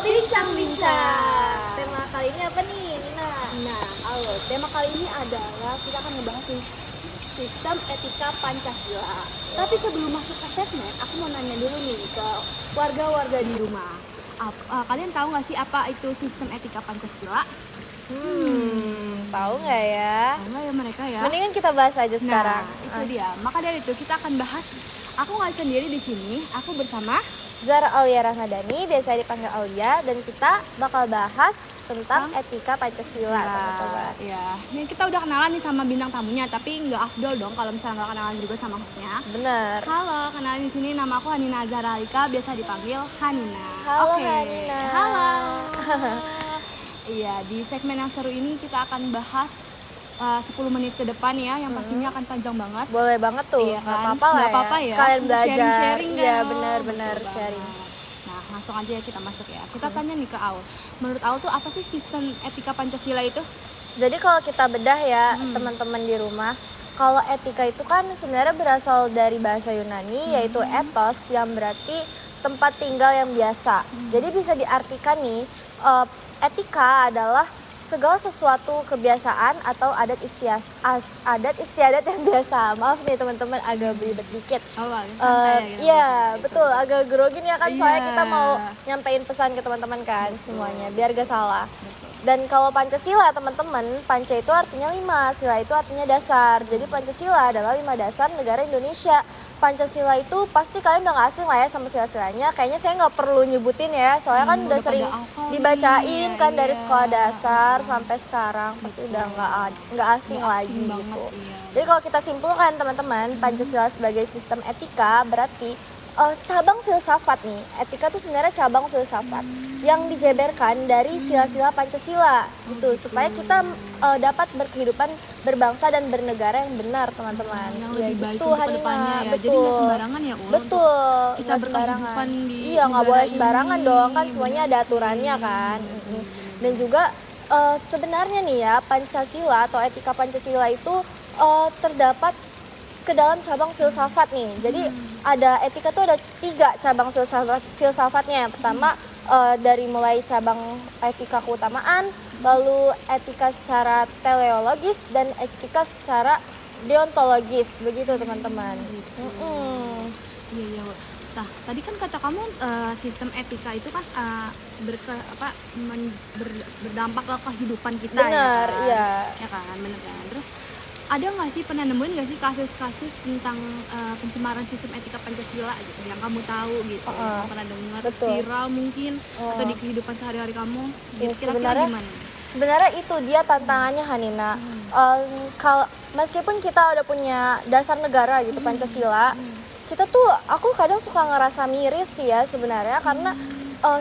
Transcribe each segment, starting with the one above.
Bincang-bincang. Tema kali ini apa nih, Nina? Nah, halo. Tema kali ini adalah kita akan ngebahas nih sistem etika Pancasila. Tapi sebelum masuk ke segmen, aku mau nanya dulu nih ke warga-warga di rumah. Kalian tahu nggak sih apa itu sistem etika Pancasila? Tahu nggak ya? Tahu nggak ya mereka ya? Mendingan kita bahas aja sekarang. Nah, itu dia. Maka dari itu kita akan bahas. Aku nggak sendiri di sini. Aku bersama Zara Aulia Rahmadani, biasa dipanggil Aulia, dan kita bakal bahas tentang etika Pancasila, teman-teman. Ya, ini kita udah kenalan nih sama bintang tamunya, tapi nggak afdol dong kalau misalnya nggak kenalan juga sama hostnya. Bener. Halo, kenalin di sini nama aku Hanina Zara Alika, biasa dipanggil Hanina. Halo, Oke. Hanina. Halo. Iya, di segmen yang seru ini kita akan bahas 10 menit ke depan ya, yang pastinya akan panjang banget. Boleh banget tuh, Iya nggak kan? apa-apa lah Nggak ya. apa-apa ya. Sekalian belajar. Sharing-sharing kan, Iya, oh, benar-benar betul sharing. banget. Nah, langsung aja ya kita masuk ya. Kita tanya nih ke Aul. Menurut Aul tuh apa sih sistem etika Pancasila itu? Jadi kalau kita bedah ya, teman-teman di rumah, kalau etika itu kan sebenarnya berasal dari bahasa Yunani, yaitu ethos, yang berarti tempat tinggal yang biasa. Jadi bisa diartikan nih, etika adalah segala sesuatu kebiasaan atau adat istiadat yang biasa. Maaf nih teman-teman, agak belibet dikit. Santai ya. Iya, betul, agak grogi nih ya kan, soalnya Iya. kita mau nyampein pesan ke teman-teman kan, semuanya biar gak salah. Dan kalau Pancasila teman-teman, Panca itu artinya 5, Sila itu artinya dasar. Jadi Pancasila adalah 5 dasar negara Indonesia. Pancasila itu pasti kalian udah gak asing lah ya sama sila-silanya. Kayaknya saya nggak perlu nyebutin ya, soalnya kan udah sering dibacain kan dari sekolah dasar sampai sekarang. Pasti udah nggak asing lagi gitu. Jadi kalau kita simpulkan teman-teman, Pancasila sebagai sistem etika berarti cabang filsafat nih. Etika itu sebenarnya cabang filsafat yang dijabarkan dari sila-sila Pancasila gitu, supaya kita dapat berkehidupan berbangsa dan bernegara yang benar, teman-teman. Yang Ya lebih baik gitu, untuk Hanina. kedepannya ya. Betul. Jadi nggak sembarangan ya, Ul, Betul. untuk kita Nggak sembarangan. berkehidupan di Iya, nggak negara boleh sembarangan ini. dong, kan semuanya Benar ada sih. aturannya kan. Dan juga sebenarnya nih ya, Pancasila atau etika Pancasila itu terdapat ke dalam cabang filsafat nih. Jadi ada etika tuh ada 3 cabang filsafatnya. Yang pertama dari mulai cabang etika keutamaan, lalu etika secara teleologis, dan etika secara deontologis, begitu teman-teman. Iya, iya. Nah, tadi kan kata kamu sistem etika itu kan berdampak ke kehidupan kita. Benar, ya kan? iya. Ya kan, benar kan. Terus ada nggak sih, pernah nemuin nggak sih kasus-kasus tentang pencemaran sistem etika Pancasila gitu, yang kamu tahu gitu, yang pernah dengar, betul. viral mungkin, atau di kehidupan sehari-hari kamu? Ya, Kira-kira gimana? Sebenarnya itu dia tantangannya, Hanina. Meskipun kita udah punya dasar negara gitu, Pancasila, kita tuh, aku kadang suka ngerasa miris sih ya sebenarnya, karena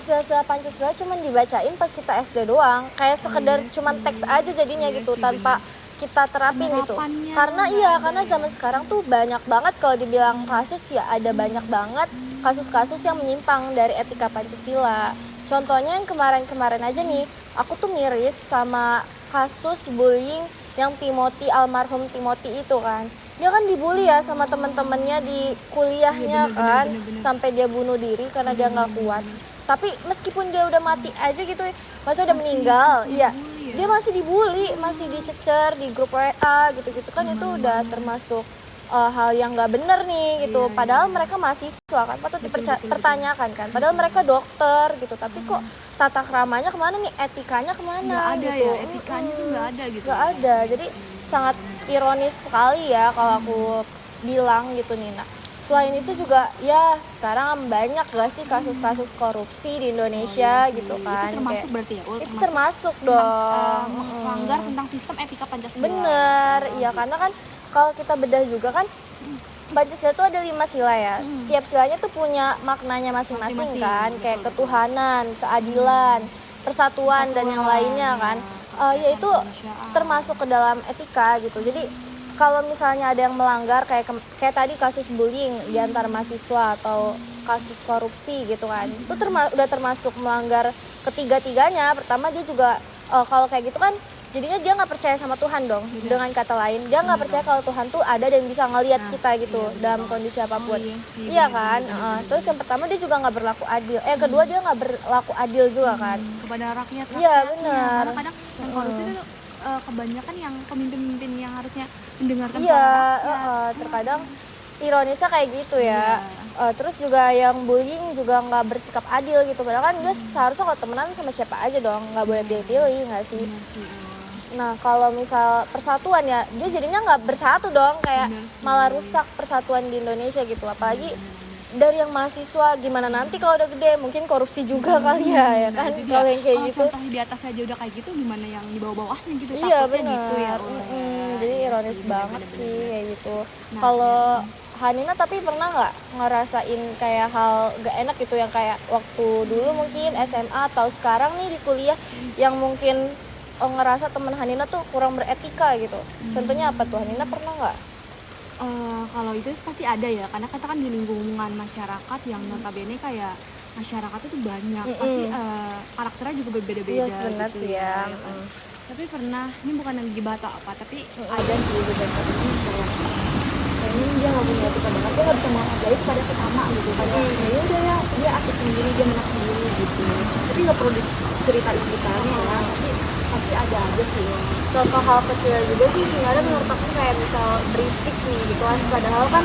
sila-sila Pancasila cuma dibacain pas kita SD doang, kayak sekedar cuman teks aja jadinya gitu, tanpa kita terapin gitu. Karena zaman sekarang tuh banyak banget, kalau dibilang kasus ya ada banyak banget kasus-kasus yang menyimpang dari etika Pancasila. Contohnya yang kemarin-kemarin aja nih, aku tuh miris sama kasus bullying yang almarhum Timothy itu kan. Dia kan dibully ya sama teman-temannya di kuliahnya kan, sampai dia bunuh diri karena dia nggak kuat. Tapi meskipun dia udah mati aja gitu, masa udah meninggal, iya, dia masih dibully, masih dicecer di grup WA gitu-gitu kan, itu udah termasuk hal yang nggak bener nih gitu. Padahal mereka mahasiswa kan, patut dipertanyakan kan. Padahal mereka dokter gitu, tapi kok tata keramanya kemana nih, etikanya kemana Nggak ada gitu. ya, etikanya tuh nggak ada gitu. Nggak ada, jadi sangat ironis sekali ya kalau aku bilang gitu, Nina. Selain itu juga ya sekarang banyak gak sih kasus-kasus korupsi di Indonesia gitu kan. Itu termasuk berarti ya, Ul? Itu termasuk dong. Melanggar tentang sistem etika Pancasila. Bener, iya, karena kan kalau kita bedah juga kan, Pancasila itu ada 5 sila ya. Setiap silanya tuh punya maknanya masing-masing kan, kayak ketuhanan, keadilan, persatuan, dan yang lainnya kan. Ya itu termasuk ke dalam etika gitu. Jadi kalau misalnya ada yang melanggar kayak tadi kasus bullying di antara mahasiswa atau kasus korupsi gitu kan, itu udah termasuk melanggar ketiga-tiganya. Pertama dia juga kalau kayak gitu kan jadinya dia nggak percaya sama Tuhan dong. Dengan kata lain dia nggak percaya kalau Tuhan tuh ada dan bisa ngelihat kita gitu dalam kondisi apapun. Iya kan. Terus yang pertama dia juga nggak berlaku adil, kedua dia nggak berlaku adil juga kan kepada rakyat. Iya benar. Karena kadang yang korupsi itu kebanyakan yang pemimpin-pemimpin yang harusnya mendengarkan Iya, suara rakyat. terkadang ironisnya kayak gitu ya. Terus juga yang bullying juga nggak bersikap adil gitu. Padahal kan dia seharusnya kalau temenan sama siapa aja dong, nggak boleh pilih-pilih nggak sih? Nah kalau misal persatuan ya, dia jadinya nggak bersatu dong, kayak malah rusak persatuan di Indonesia gitu. Apalagi dari yang mahasiswa, gimana nanti kalau udah gede mungkin korupsi juga kali ya kan? Kalau yang kayak gitu. Contoh di atas aja udah kayak gitu, gimana yang di bawah-bawahnya gitu? Iya Takutnya benar. gitu ya. Jadi ironis banget sih kayak gitu. Kalau Hanina tapi pernah nggak ngerasain kayak hal gak enak gitu yang kayak waktu dulu mungkin SMA atau sekarang nih di kuliah yang mungkin ngerasa teman Hanina tuh kurang beretika gitu. Contohnya apa tuh, Hanina pernah nggak? Kalau itu pasti ada ya, karena kita kan di lingkungan masyarakat yang notabene kayak masyarakat itu banyak, pasti karakternya juga berbeda-beda. Iya sebenarnya gitu sih ya. Tapi pernah, ini bukan yang gibah atau apa, tapi Ada sih beberapa kayaknya dia nggak punya etika banget, dia nggak bisa menghargai kepada sesama gitu. Kayak ya udah ya, dia asik sendiri, dia menang sendiri gitu. Tapi nggak perlu diceritain detailnya ya, pasti ada aja sih ya. Contoh hal kecil juga sih sebenarnya menurut aku kayak misal berisik nih di kelas, padahal kan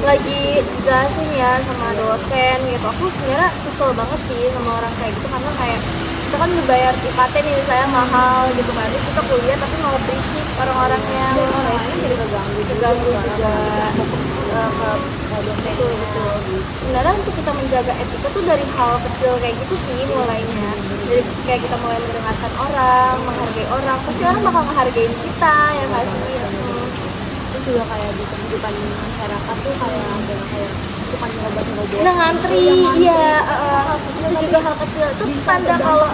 lagi jelasin ya sama dosen gitu. Aku sebenarnya kesel banget sih sama orang kayak gitu, karena kayak kita kan dibayar UKT nih misalnya mahal gitu kan, terus kita kuliah tapi malah berisik orang-orangnya, Jadi keganggu juga betul. Sebenarnya untuk kita menjaga etika tuh dari hal kecil kayak gitu sih mulainya. Jadi kayak kita mulai mendengarkan orang, menghargai orang, pasti orang bakal menghargai kita ya nggak sih? Itu juga kayak di kehidupan masyarakat tuh kayak bukan nyerobot-nyerobot. Nah ngantri, iya, itu juga hal kecil. Itu tanda kalau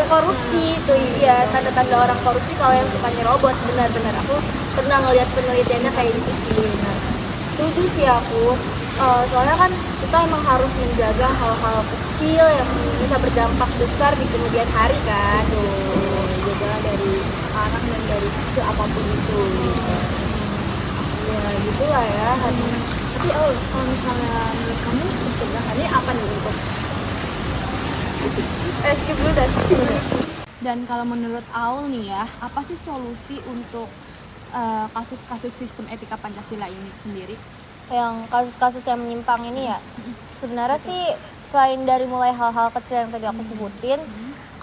korupsi tuh, ya tanda-tanda orang korupsi kalau yang suka nyerobot. Benar-benar aku pernah ngeliat penelitiannya kayak gitu sih. Nah, setuju sih aku. Soalnya kan kita emang harus menjaga hal-hal kecil yang bisa berdampak besar di kemudian hari kan. Juga dari anak dan dari kecil apapun itu. Ya gitulah ya. Tapi kalau misalnya menurut kamu pencegahannya apa nih untuk Skip dulu dah. Dan kalau menurut Aul nih ya, apa sih solusi untuk kasus-kasus sistem etika Pancasila ini sendiri? Yang kasus-kasus yang menyimpang ini ya, sebenarnya sih selain dari mulai hal-hal kecil yang tadi aku sebutin,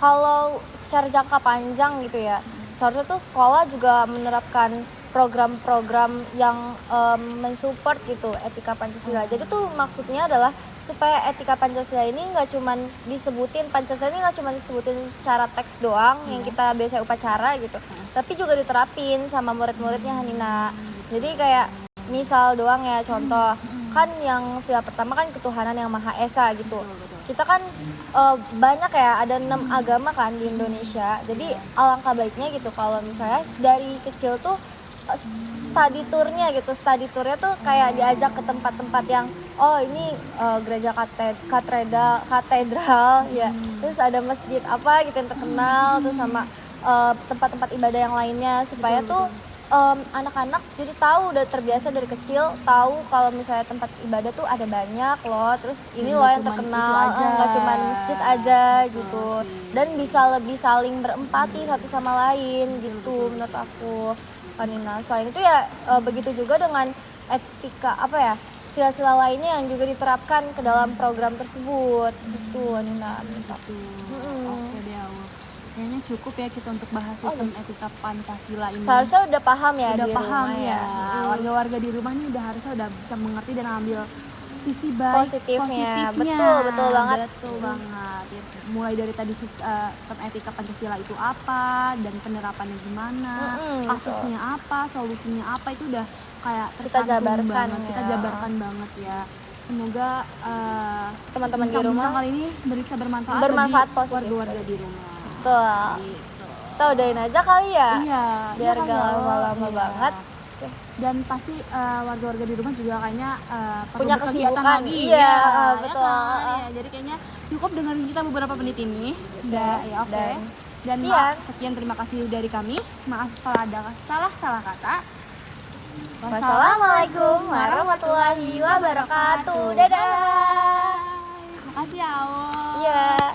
kalau secara jangka panjang gitu ya, seharusnya tuh sekolah juga menerapkan program-program yang mensupport gitu etika Pancasila. Jadi tuh maksudnya adalah supaya etika Pancasila ini nggak cuman disebutin, Pancasila ini nggak cuman disebutin secara teks doang yang kita biasa upacara gitu, tapi juga diterapin sama murid-muridnya Hanina. Jadi kayak misal doang ya, contoh kan yang sila pertama kan ketuhanan yang Maha Esa gitu. Kita kan banyak ya, ada 6 agama kan di Indonesia. Jadi alangkah baiknya gitu kalau misalnya dari kecil tuh study tournya tuh kayak diajak ke tempat-tempat yang ini gereja katedral ya, terus ada masjid apa gitu yang terkenal, terus sama tempat-tempat ibadah yang lainnya, supaya tuh anak-anak jadi tahu, udah terbiasa dari kecil tahu kalau misalnya tempat ibadah tuh ada banyak loh, terus ini loh yang terkenal, nggak cuma masjid aja gitu, dan bisa lebih saling berempati satu sama lain gitu menurut aku. Nina. Selain itu ya begitu juga dengan etika sila-sila lainnya yang juga diterapkan ke dalam program tersebut gitu Nina. Oke deh, kayaknya cukup ya kita untuk bahas sistem etika Pancasila ini. Seharusnya udah paham ya udah di paham rumah ya. Warga-warga di rumah nih harusnya udah bisa mengerti dan ambil sisi baik positifnya. Betul banget. Ya, mulai dari tadi etika Pancasila itu apa dan penerapannya gimana, kasusnya apa, solusinya apa, itu udah kayak tercantum banget. Kita jabarkan banget ya. Semoga teman-teman di rumah kali ini bisa bermanfaat bagi warga-warga di rumah. Betul. Gitu. Kita udahin aja kali ya. Iya. Biar gak lama-lama banget. Dan pasti warga-warga di rumah juga kayaknya punya kegiatan kesibukan lagi. Iya, ya, betul. Ya, jadi kayaknya cukup dengerin kita beberapa menit ini. Ya, oke. Dan sekian terima kasih dari kami. Maaf kalau ada salah kata. Wassalamualaikum warahmatullahi wabarakatuh. Dadah. Makasih ya, Awo. Iya.